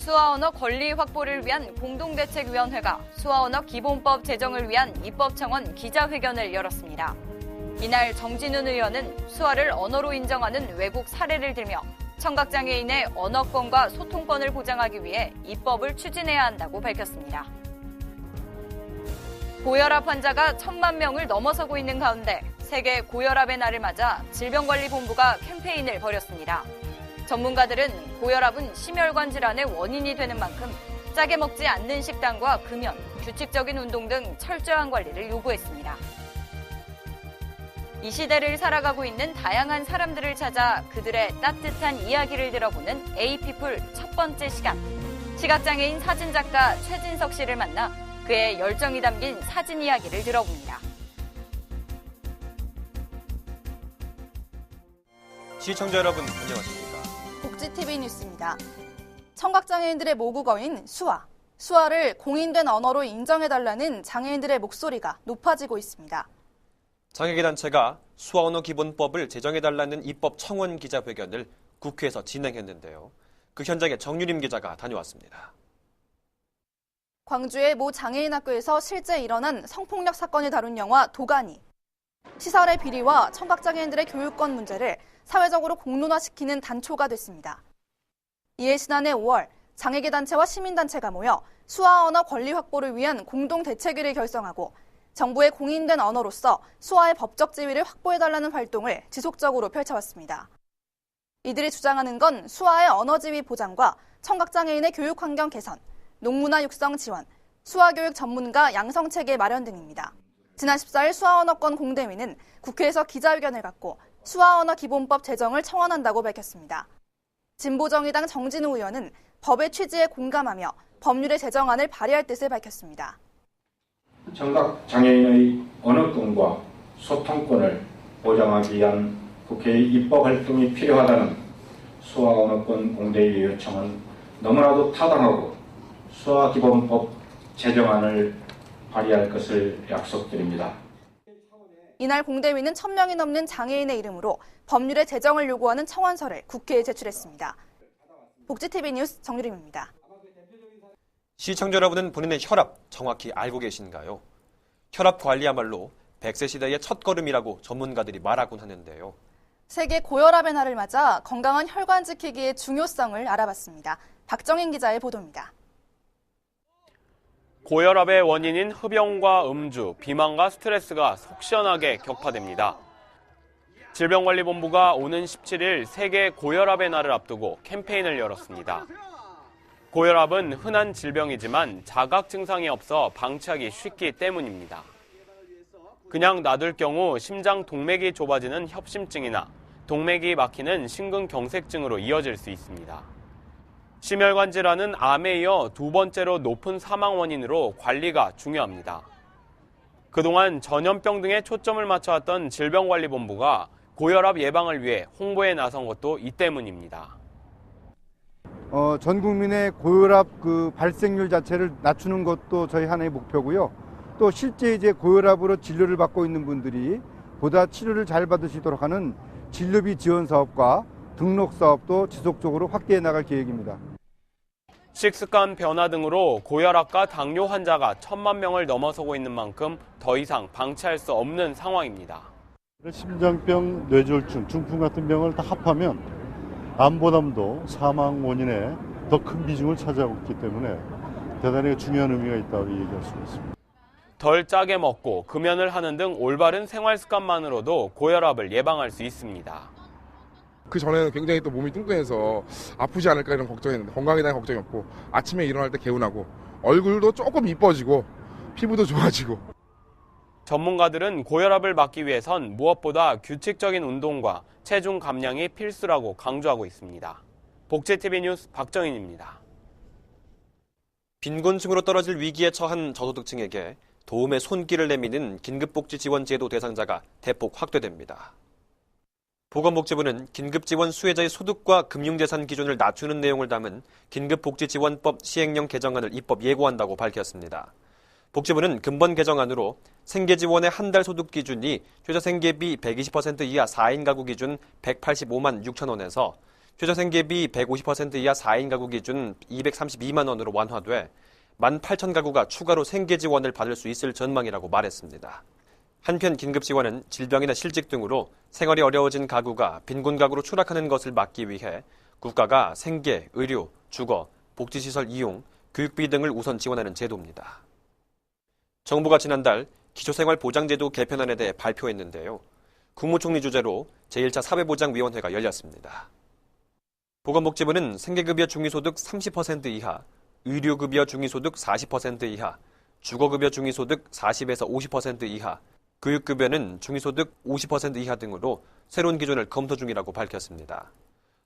수화언어 권리 확보를 위한 공동대책위원회가 수화언어 기본법 제정을 위한 입법청원 기자회견을 열었습니다. 이날 정진훈 의원은 수화를 언어로 인정하는 외국 사례를 들며 청각장애인의 언어권과 소통권을 보장하기 위해 입법을 추진해야 한다고 밝혔습니다. 고혈압 환자가 1,000만 명을 넘어서고 있는 가운데 세계 고혈압의 날을 맞아 질병관리본부가 캠페인을 벌였습니다. 전문가들은 고혈압은 심혈관 질환의 원인이 되는 만큼 짜게 먹지 않는 식단과 금연, 규칙적인 운동 등 철저한 관리를 요구했습니다. 이 시대를 살아가고 있는 다양한 사람들을 찾아 그들의 따뜻한 이야기를 들어보는 에이피플 첫 번째 시간. 시각장애인 사진작가 최진석 씨를 만나 그의 열정이 담긴 사진 이야기를 들어봅니다. 시청자 여러분 안녕하십니까? 복지TV 뉴스입니다. 청각장애인들의 모국어인 수화를 공인된 언어로 인정해달라는 장애인들의 목소리가 높아지고 있습니다. 장애계 단체가 수화언어 기본법을 제정해달라는 입법 청원 기자회견을 국회에서 진행했는데요. 그 현장에 정유림 기자가 다녀왔습니다. 광주의 모 장애인 학교에서 실제 일어난 성폭력 사건을 다룬 영화 도가니. 시설의 비리와 청각장애인들의 교육권 문제를 사회적으로 공론화시키는 단초가 됐습니다. 이에 지난해 5월 장애계 단체와 시민단체가 모여 수화언어 권리 확보를 위한 공동대책위를 결성하고 정부의 공인된 언어로서 수화의 법적 지위를 확보해달라는 활동을 지속적으로 펼쳐왔습니다. 이들이 주장하는 건 수화의 언어 지위 보장과 청각장애인의 교육 환경 개선, 농문화 육성 지원, 수화교육 전문가 양성체계 마련 등입니다. 지난 14일 수화언어권 공대위는 국회에서 기자회견을 갖고 수화언어 기본법 제정을 청원한다고 밝혔습니다. 진보정의당 정진우 의원은 법의 취지에 공감하며 법률의 제정안을 발의할 뜻을 밝혔습니다. 청각장애인의 언어권과 소통권을 보장하기 위한 국회의 입법 활동이 필요하다는 수화언어권 공대위 요청은 너무나도 타당하고 수화기본법 제정안을 발의할 것을 약속드립니다. 이날 공대위는 1,000명이 넘는 장애인의 이름으로 법률의 제정을 요구하는 청원서를 국회에 제출했습니다. 복지TV 뉴스 정유림입니다. 시청자 여러분은 본인의 혈압 정확히 알고 계신가요? 혈압 관리야말로 100세 시대의 첫걸음이라고 전문가들이 말하곤 하는데요. 세계 고혈압의 날을 맞아 건강한 혈관 지키기의 중요성을 알아봤습니다. 박정인 기자의 보도입니다. 고혈압의 원인인 흡연과 음주, 비만과 스트레스가 속 시원하게 격파됩니다. 질병관리본부가 오는 17일 세계 고혈압의 날을 앞두고 캠페인을 열었습니다. 고혈압은 흔한 질병이지만 자각 증상이 없어 방치하기 쉽기 때문입니다. 그냥 놔둘 경우 심장 동맥이 좁아지는 협심증이나 동맥이 막히는 심근경색증으로 이어질 수 있습니다. 심혈관 질환은 암에 이어 두 번째로 높은 사망 원인으로 관리가 중요합니다. 그동안 전염병 등에 초점을 맞춰왔던 질병관리본부가 고혈압 예방을 위해 홍보에 나선 것도 이 때문입니다. 전 국민의 고혈압 발생률 자체를 낮추는 것도 저희 하나의 목표고요. 또 실제 이제 고혈압으로 진료를 받고 있는 분들이 보다 치료를 잘 받으시도록 하는 진료비 지원 사업과 등록 사업도 지속적으로 확대해 나갈 계획입니다. 식습관 변화 등으로 고혈압과 당뇨 환자가 1,000만 명을 넘어서고 있는 만큼 더 이상 방치할 수 없는 상황입니다. 심장병, 뇌졸중, 중풍 같은 병을 다 합하면 암보담도 사망 원인에 더 큰 비중을 차지하고 있기 때문에 대단히 중요한 의미가 있다고 얘기할 수 있습니다. 덜 짜게 먹고 금연을 하는 등 올바른 생활 습관만으로도 고혈압을 예방할 수 있습니다. 그 전에는 굉장히 또 몸이 뚱뚱해서 아프지 않을까 이런 걱정했는데 건강에 대한 걱정이 없고 아침에 일어날 때 개운하고 얼굴도 조금 이뻐지고 피부도 좋아지고. 전문가들은 고혈압을 막기 위해선 무엇보다 규칙적인 운동과 체중 감량이 필수라고 강조하고 있습니다. 복지TV 뉴스 박정인입니다. 빈곤층으로 떨어질 위기에 처한 저소득층에게 도움의 손길을 내미는 긴급복지지원제도 대상자가 대폭 확대됩니다. 보건복지부는 긴급지원 수혜자의 소득과 금융재산 기준을 낮추는 내용을 담은 긴급복지지원법 시행령 개정안을 입법 예고한다고 밝혔습니다. 복지부는 근본 개정안으로 생계지원의 한 달 소득 기준이 최저 생계비 120% 이하 4인 가구 기준 185만 6천 원에서 최저생계비 150% 이하 4인 가구 기준 232만 원으로 완화돼 18,000가구가 추가로 생계 지원을 받을 수 있을 전망이라고 말했습니다. 한편 긴급 지원은 질병이나 실직 등으로 생활이 어려워진 가구가 빈곤 가구로 추락하는 것을 막기 위해 국가가 생계, 의료, 주거, 복지시설 이용, 교육비 등을 우선 지원하는 제도입니다. 정부가 지난달 기초생활보장제도 개편안에 대해 발표했는데요. 국무총리 주재로 제1차 사회보장위원회가 열렸습니다. 보건복지부는 생계급여 중위소득 30% 이하, 의료급여 중위소득 40% 이하, 주거급여 중위소득 40에서 50% 이하, 교육급여는 중위소득 50% 이하 등으로 새로운 기준을 검토 중이라고 밝혔습니다.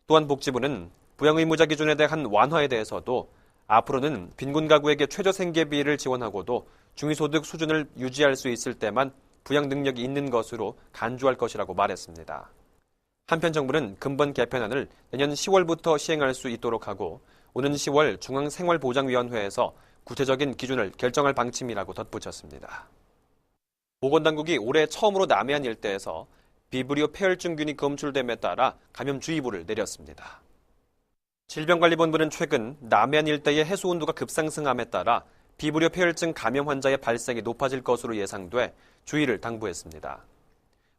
또한 복지부는 부양의무자 기준에 대한 완화에 대해서도 앞으로는 빈곤 가구에게 최저생계비를 지원하고도 중위소득 수준을 유지할 수 있을 때만 부양 능력이 있는 것으로 간주할 것이라고 말했습니다. 한편 정부는 근본 개편안을 내년 10월부터 시행할 수 있도록 하고 오는 10월 중앙생활보장위원회에서 구체적인 기준을 결정할 방침이라고 덧붙였습니다. 보건당국이 올해 처음으로 남해안 일대에서 비브리오 폐혈증균이 검출됨에 따라 감염주의보를 내렸습니다. 질병관리본부는 최근 남해안 일대의 해수온도가 급상승함에 따라 비브리오 폐혈증 감염 환자의 발생이 높아질 것으로 예상돼 주의를 당부했습니다.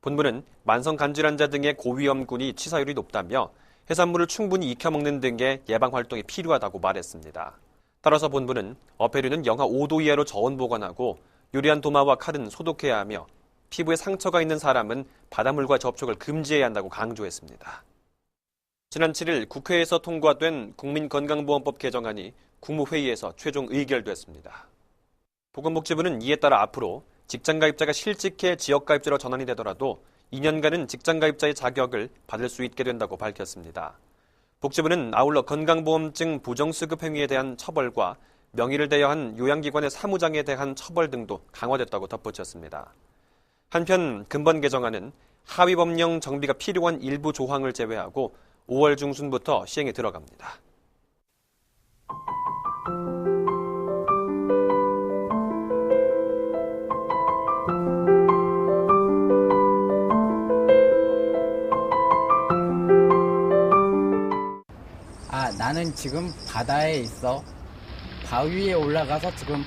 본부는 만성간질 환자 등의 고위험군이 치사율이 높다며 해산물을 충분히 익혀먹는 등의 예방활동이 필요하다고 말했습니다. 따라서 본부는 어패류는 영하 5도 이하로 저온 보관하고 요리한 도마와 칼은 소독해야 하며 피부에 상처가 있는 사람은 바닷물과 접촉을 금지해야 한다고 강조했습니다. 지난 7일 국회에서 통과된 국민건강보험법 개정안이 국무회의에서 최종 의결됐습니다. 보건복지부는 이에 따라 앞으로 직장가입자가 실직해 지역가입자로 전환이 되더라도 2년간은 직장가입자의 자격을 받을 수 있게 된다고 밝혔습니다. 복지부는 아울러 건강보험증 부정수급 행위에 대한 처벌과 명의를 대여한 요양기관의 사무장에 대한 처벌 등도 강화됐다고 덧붙였습니다. 한편 근본 개정안은 하위법령 정비가 필요한 일부 조항을 제외하고 5월 중순부터 시행에 들어갑니다. 나는 지금 바다에 있어. 바위에 올라가서 지금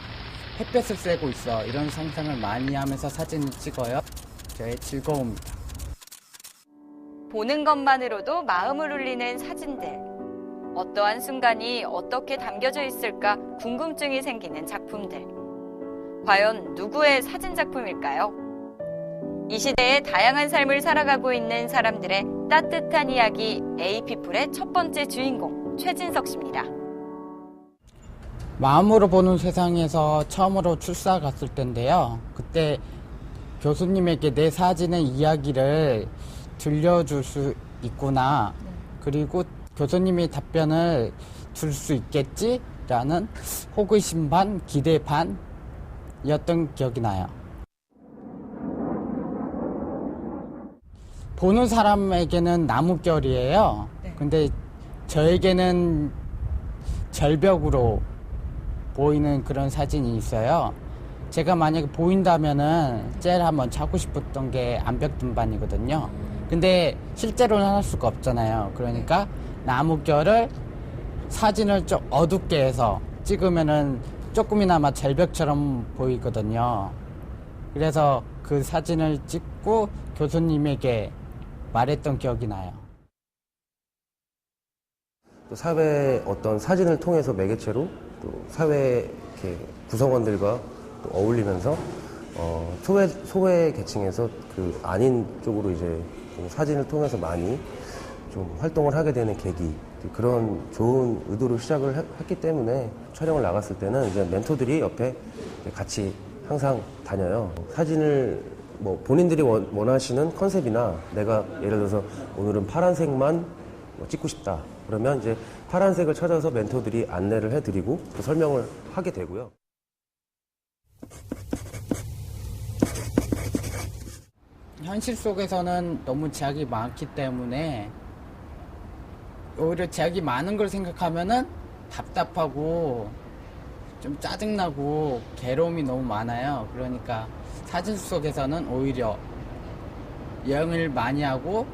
햇볕을 쐬고 있어. 이런 상상을 많이 하면서 사진을 찍어요. 저의 즐거움입니다. 보는 것만으로도 마음을 울리는 사진들. 어떠한 순간이 어떻게 담겨져 있을까 궁금증이 생기는 작품들. 과연 누구의 사진 작품일까요? 이 시대의 다양한 삶을 살아가고 있는 사람들의 따뜻한 이야기 에이피플의 첫 번째 주인공 최진석 씨입니다. 마음으로 보는 세상에서 처음으로 출사 갔을 때인데요. 그때 교수님에게 내 사진의 이야기를 들려줄 수 있구나. 그리고 교수님이 답변을 줄 수 있겠지라는 호기심 반, 기대 반이었던 기억이 나요. 보는 사람에게는 나뭇결이에요. 근데 저에게는 절벽으로 보이는 그런 사진이 있어요. 제가 만약에 보인다면은 제일 한번 찾고 싶었던 게 암벽등반이거든요. 근데 실제로는 할 수가 없잖아요. 그러니까 나뭇결을 사진을 좀 어둡게 해서 찍으면은 조금이나마 절벽처럼 보이거든요. 그래서 그 사진을 찍고 교수님에게 말했던 기억이 나요. 또 사회 어떤 사진을 통해서 매개체로 또 사회 이렇게 구성원들과 또 어울리면서 소외 계층에서 그 아닌 쪽으로 이제 사진을 통해서 많이 좀 활동을 하게 되는 계기, 그런 좋은 의도로 시작을 했기 때문에 촬영을 나갔을 때는 이제 멘토들이 옆에 같이 항상 다녀요. 사진을 뭐 본인들이 원하시는 컨셉이나 내가 예를 들어서 오늘은 파란색만 찍고 싶다. 그러면 이제 파란색을 찾아서 멘토들이 안내를 해드리고 또 설명을 하게 되고요. 현실 속에서는 너무 제약이 많기 때문에 오히려 제약이 많은 걸 생각하면은 답답하고 좀 짜증나고 괴로움이 너무 많아요. 그러니까 사진 속에서는 오히려 여행을 많이 하고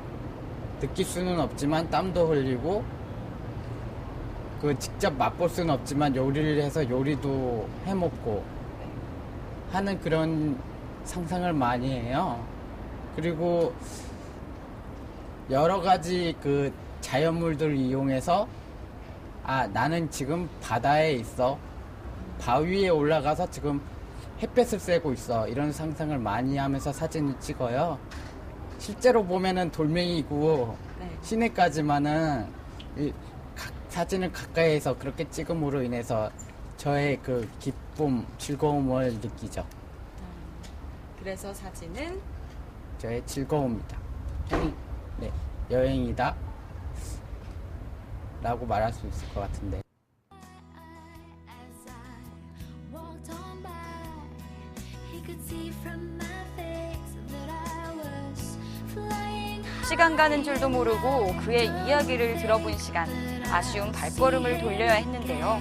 느낄 수는 없지만 땀도 흘리고 직접 맛볼 수는 없지만 요리를 해서 요리도 해먹고 하는 그런 상상을 많이 해요. 그리고 여러 가지 자연물들을 이용해서 나는 지금 바다에 있어. 바위에 올라가서 지금 햇볕을 쐬고 있어. 이런 상상을 많이 하면서 사진을 찍어요. 실제로 보면은 돌멩이고 시내까지만은 사진을 가까이에서 그렇게 찍음으로 인해서 저의 기쁨, 즐거움을 느끼죠. 그래서 사진은 저의 즐거움이다. 여행이다. 라고 말할 수 있을 것 같은데. 시간 가는 줄도 모르고 그의 이야기를 들어본 시간, 아쉬운 발걸음을 돌려야 했는데요.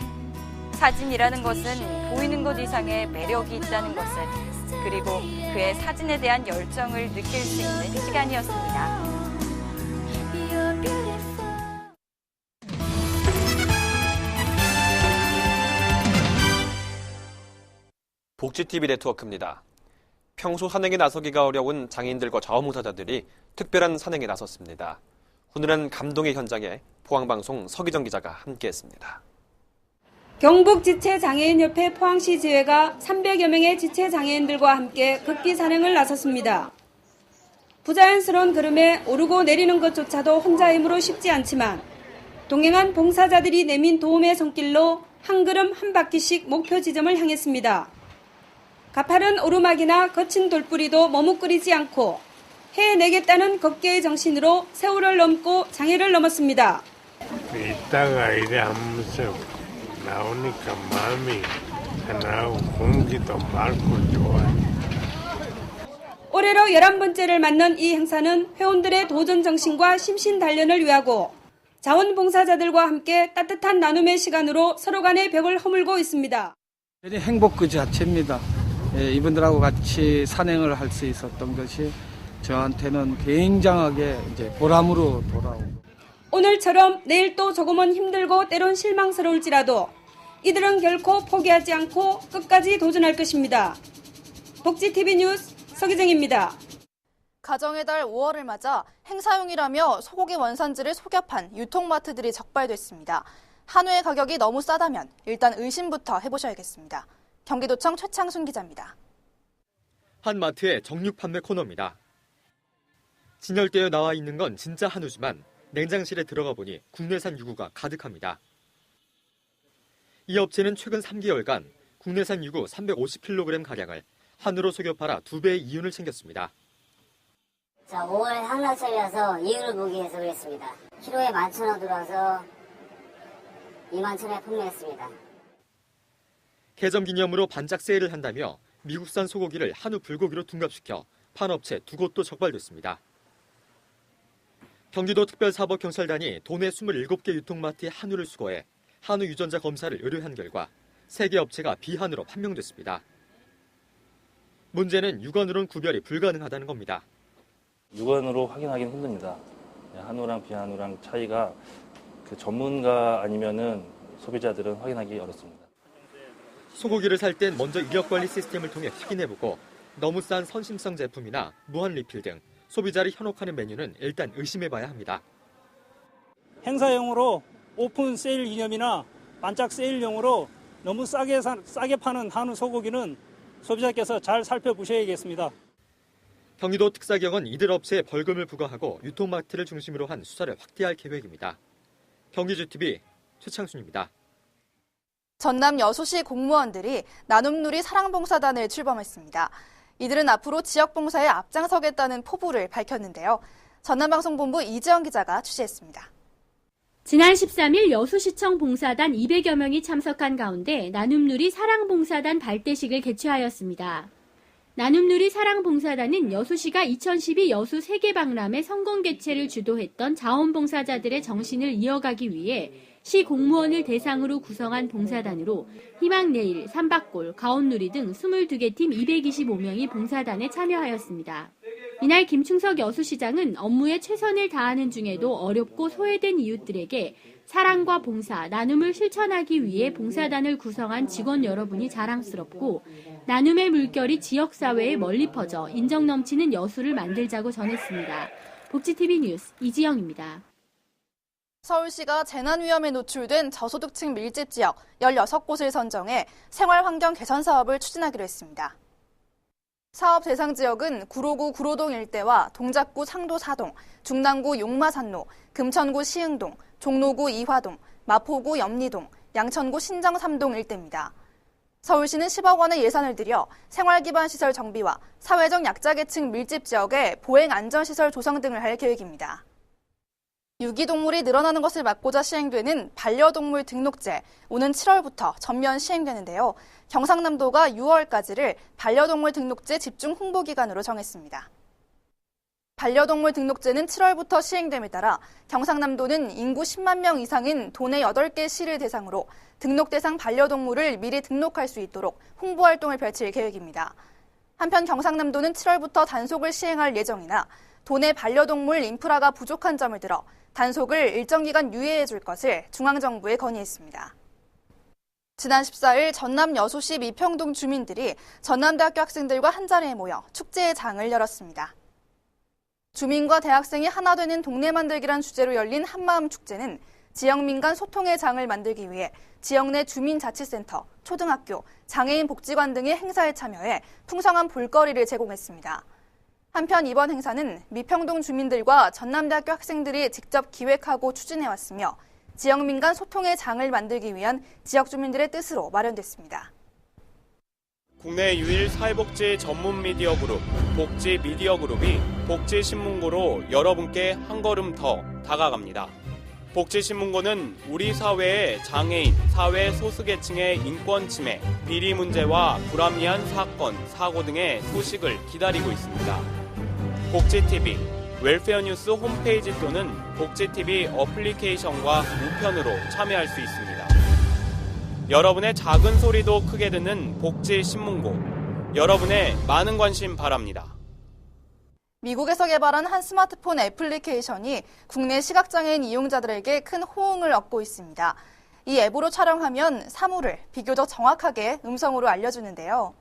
사진이라는 것은 보이는 것 이상의 매력이 있다는 것을, 그리고 그의 사진에 대한 열정을 느낄 수 있는 시간이었습니다. 복지TV 네트워크입니다. 평소 산행에 나서기가 어려운 장애인들과 자원봉사자들이 특별한 산행에 나섰습니다. 훈훈한 감동의 현장에 포항방송 서기정 기자가 함께했습니다. 경북지체장애인협회 포항시 지회가 300여 명의 지체장애인들과 함께 걷기 산행을 나섰습니다. 부자연스러운 걸음에 오르고 내리는 것조차도 혼자 힘으로 쉽지 않지만 동행한 봉사자들이 내민 도움의 손길로 한 걸음 한 바퀴씩 목표 지점을 향했습니다. 가파른 오르막이나 거친 돌뿌리도 머뭇거리지 않고 해내겠다는 걷기의 정신으로 세월을 넘고 장애를 넘었습니다. 이따가 이래 하면서 나오니까 마음이 편하고 공기도 맑고 좋아요. 올해로 11번째를 맞는 이 행사는 회원들의 도전 정신과 심신 단련을 위하고 자원봉사자들과 함께 따뜻한 나눔의 시간으로 서로 간의 벽을 허물고 있습니다. 행복 그 자체입니다. 이분들하고 같이 산행을 할 수 있었던 것이 저한테는 굉장하게 보람으로 돌아오고. 오늘처럼 내일 또 조금은 힘들고 때론 실망스러울지라도 이들은 결코 포기하지 않고 끝까지 도전할 것입니다. 복지TV 뉴스 서기정입니다. 가정의 달 5월을 맞아 행사용이라며 소고기 원산지를 속여 판 유통마트들이 적발됐습니다. 한우의 가격이 너무 싸다면 일단 의심부터 해보셔야겠습니다. 경기도청 최창순 기자입니다. 한 마트의 정육 판매 코너입니다. 진열되어 나와 있는 건 진짜 한우지만 냉장실에 들어가 보니 국내산 유구가 가득합니다. 이 업체는 최근 3개월간 국내산 유구 350kg가량을 한우로 속여 팔아 2배의 이윤을 챙겼습니다. 5월 한라철이라서 이윤을 보기 위해서 그랬습니다. 키로에 11,000원 들어와서 21,000원에 판매했습니다. 개점 기념으로 반짝 세일을 한다며 미국산 소고기를 한우 불고기로 둔갑시켜 판 업체 2곳도 적발됐습니다. 경기도 특별사법경찰단이 도내 27개 유통마트의 한우를 수거해 한우 유전자 검사를 의뢰한 결과 3개 업체가 비한우로 판명됐습니다. 문제는 육안으로는 구별이 불가능하다는 겁니다. 육안으로 확인하기는 힘듭니다. 한우랑 비한우랑 차이가 전문가 아니면은 소비자들은 확인하기 어렵습니다. 소고기를 살 땐 먼저 이력관리 시스템을 통해 확인해보고 너무 싼 선심성 제품이나 무한 리필 등 소비자를 현혹하는 메뉴는 일단 의심해봐야 합니다. 행사용으로 오픈 세일 기념이나 반짝 세일용으로 너무 싸게 파는 한우 소고기는 소비자께서 잘 살펴보셔야겠습니다. 경기도 특사경은 이들 업체에 벌금을 부과하고 유통마트를 중심으로 한 수사를 확대할 계획입니다. 경기주TV 최창순입니다. 전남 여수시 공무원들이 나눔누리 사랑봉사단을 출범했습니다. 이들은 앞으로 지역봉사에 앞장서겠다는 포부를 밝혔는데요. 전남방송본부 이지영 기자가 취재했습니다. 지난 13일 여수시청 봉사단 200여 명이 참석한 가운데 나눔누리 사랑봉사단 발대식을 개최하였습니다. 나눔누리 사랑봉사단은 여수시가 2012 여수 세계박람회 성공 개최를 주도했던 자원봉사자들의 정신을 이어가기 위해 시 공무원을 대상으로 구성한 봉사단으로 희망내일, 삼박골, 가온누리 등 22개 팀 225명이 봉사단에 참여하였습니다. 이날 김충석 여수시장은 업무에 최선을 다하는 중에도 어렵고 소외된 이웃들에게 사랑과 봉사, 나눔을 실천하기 위해 봉사단을 구성한 직원 여러분이 자랑스럽고 나눔의 물결이 지역사회에 멀리 퍼져 인정 넘치는 여수를 만들자고 전했습니다. 복지TV 뉴스 이지영입니다. 서울시가 재난 위험에 노출된 저소득층 밀집 지역 16곳을 선정해 생활환경 개선 사업을 추진하기로 했습니다. 사업 대상 지역은 구로구 구로동 일대와 동작구 상도 사동, 중랑구 용마산로, 금천구 시흥동, 종로구 이화동, 마포구 염리동, 양천구 신정 3동 일대입니다. 서울시는 10억 원의 예산을 들여 생활기반시설 정비와 사회적 약자계층 밀집 지역에 보행안전시설 조성 등을 할 계획입니다. 유기동물이 늘어나는 것을 막고자 시행되는 반려동물 등록제, 오는 7월부터 전면 시행되는데요. 경상남도가 6월까지를 반려동물 등록제 집중 홍보 기간으로 정했습니다. 반려동물 등록제는 7월부터 시행됨에 따라 경상남도는 인구 10만 명 이상인 도내 8개 시를 대상으로 등록 대상 반려동물을 미리 등록할 수 있도록 홍보 활동을 펼칠 계획입니다. 한편 경상남도는 7월부터 단속을 시행할 예정이나 도내 반려동물 인프라가 부족한 점을 들어 단속을 일정 기간 유예해 줄 것을 중앙정부에 건의했습니다. 지난 14일 전남 여수시 미평동 주민들이 전남대학교 학생들과 한자리에 모여 축제의 장을 열었습니다. 주민과 대학생이 하나 되는 동네 만들기란 주제로 열린 한마음 축제는 지역민 간 소통의 장을 만들기 위해 지역 내 주민자치센터, 초등학교, 장애인 복지관 등의 행사에 참여해 풍성한 볼거리를 제공했습니다. 한편 이번 행사는 미평동 주민들과 전남대학교 학생들이 직접 기획하고 추진해왔으며 지역민 간 소통의 장을 만들기 위한 지역 주민들의 뜻으로 마련됐습니다. 국내 유일 사회복지 전문 미디어 그룹 복지 미디어 그룹이 복지신문고로 여러분께 한 걸음 더 다가갑니다. 복지신문고는 우리 사회의 장애인, 사회 소수계층의 인권 침해, 비리 문제와 불합리한 사건, 사고 등의 소식을 기다리고 있습니다. 복지TV, 웰페어뉴스 홈페이지 또는 복지TV 어플리케이션과 우편으로 참여할 수 있습니다. 여러분의 작은 소리도 크게 듣는 복지신문고, 여러분의 많은 관심 바랍니다. 미국에서 개발한 한 스마트폰 애플리케이션이 국내 시각장애인 이용자들에게 큰 호응을 얻고 있습니다. 이 앱으로 촬영하면 사물을 비교적 정확하게 음성으로 알려주는데요.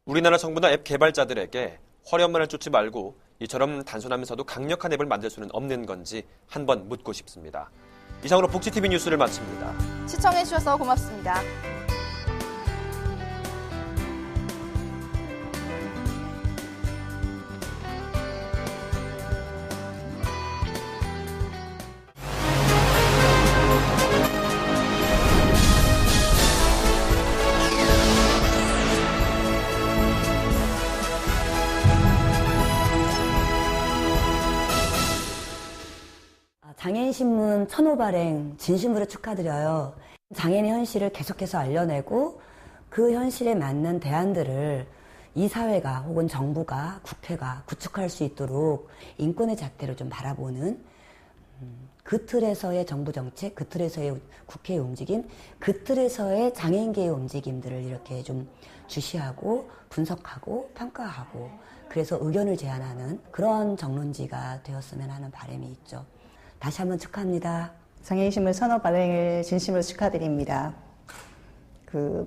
우리나라 정부나 앱 개발자들에게 화려함만을 쫓지 말고 이처럼 단순하면서도 강력한 앱을 만들 수는 없는 건지 한번 묻고 싶습니다. 이상으로 복지TV 뉴스를 마칩니다. 시청해주셔서 고맙습니다. 장애인신문 1000호 발행 진심으로 축하드려요. 장애인의 현실을 계속해서 알려내고 그 현실에 맞는 대안들을 이 사회가 혹은 정부가 국회가 구축할 수 있도록 인권의 잣대로 좀 바라보는 그 틀에서의 정부 정책, 그 틀에서의 국회의 움직임, 그 틀에서의 장애인계의 움직임들을 이렇게 좀 주시하고 분석하고 평가하고 그래서 의견을 제안하는 그런 정론지가 되었으면 하는 바람이 있죠. 다시 한번 축하합니다. 장애인신문 1000호 발행을 진심으로 축하드립니다.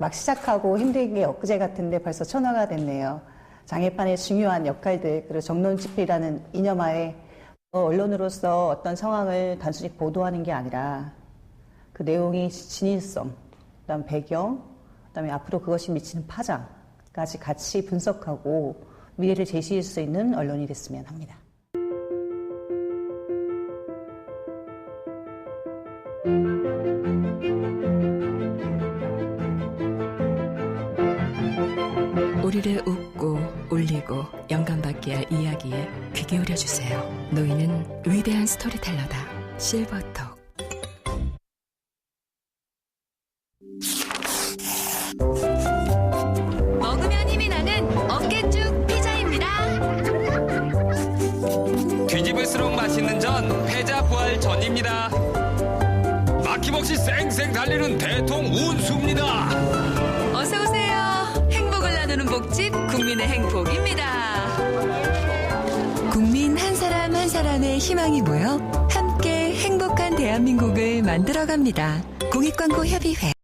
막 시작하고 힘든 게 엊그제 같은데 벌써 1000호가 됐네요. 장애판의 중요한 역할들, 그리고 정론집필이라는 이념하에 언론으로서 어떤 상황을 단순히 보도하는 게 아니라 그 내용이 진실성, 그다음 배경, 그다음에 앞으로 그것이 미치는 파장까지 같이 분석하고 미래를 제시할 수 있는 언론이 됐으면 합니다. 우리를 웃고 울리고 영감받게 할 이야기에 귀 기울여주세요. 너희는 위대한 스토리텔러다. 실버톡. 먹으면 힘이 나는 어깨쭉 피자입니다. 뒤집을수록 맛있는 전 패자 부활 전입니다. 막힘없이 쌩쌩 달리는 대통 운수입니다. 어서 오세요. 행복을 나누는 복집 국민의 행복입니다. 국민 한 사람 한 사람의 희망이 모여 함께 행복한 대한민국을 만들어갑니다. 공익광고협의회